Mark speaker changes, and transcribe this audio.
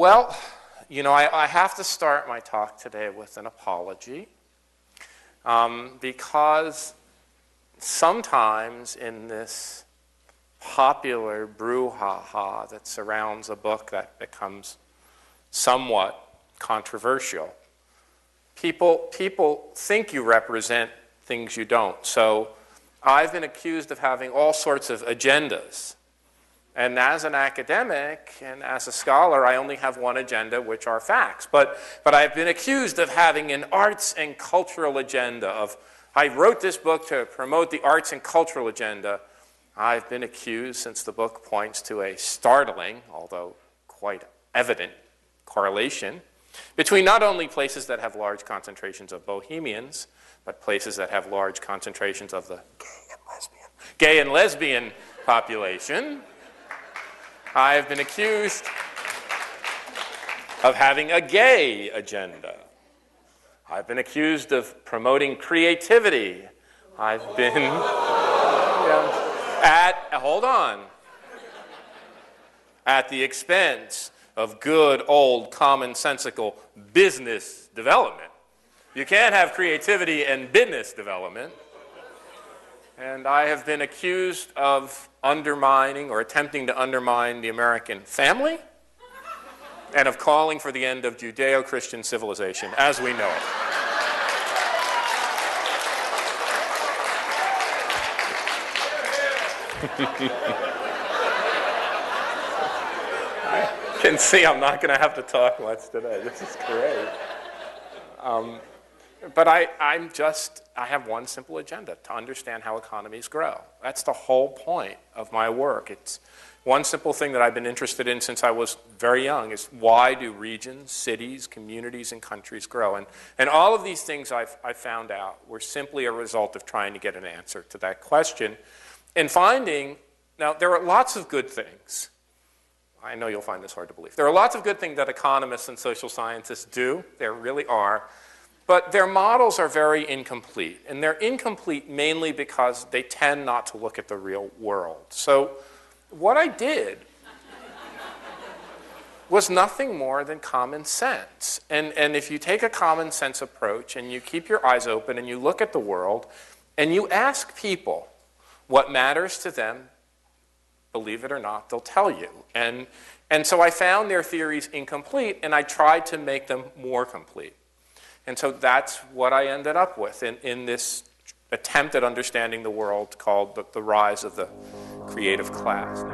Speaker 1: Well, I have to start my talk today with an apology because sometimes in this popular brouhaha that surrounds a book that becomes somewhat controversial, people think you represent things you don't. So I've been accused of having all sorts of agendas. And as an academic and as a scholar, I only have one agenda, which are facts. But I've been accused of having an arts and cultural agenda, I wrote this book to promote the arts and cultural agenda. I've been accused, since the book points to a startling, although quite evident, correlation between not only places that have large concentrations of bohemians, but places that have large concentrations of the gay and lesbian population. I've been accused of having a gay agenda. I've been accused of promoting creativity. I've been at the expense of good old commonsensical business development. You can't have creativity and business development. And I have been accused of undermining or attempting to undermine the American family and of calling for the end of Judeo-Christian civilization as we know it. I can see I'm not going to have to talk much today. This is great. But I have one simple agenda: to understand how economies grow. That's the whole point of my work. It's one simple thing that I've been interested in since I was very young is why do regions, cities, communities, and countries grow? And all of these things I found out were simply a result of trying to get an answer to that question and finding, now there are lots of good things. I know you'll find this hard to believe. There are lots of good things that economists and social scientists do. There really are. But their models are very incomplete, and they're incomplete mainly because they tend not to look at the real world. So what I did was nothing more than common sense. And if you take a common sense approach and you keep your eyes open and you look at the world and you ask people what matters to them, believe it or not, they'll tell you. And so I found their theories incomplete, and I tried to make them more complete. And so that's what I ended up with in this attempt at understanding the world called the rise of the creative class.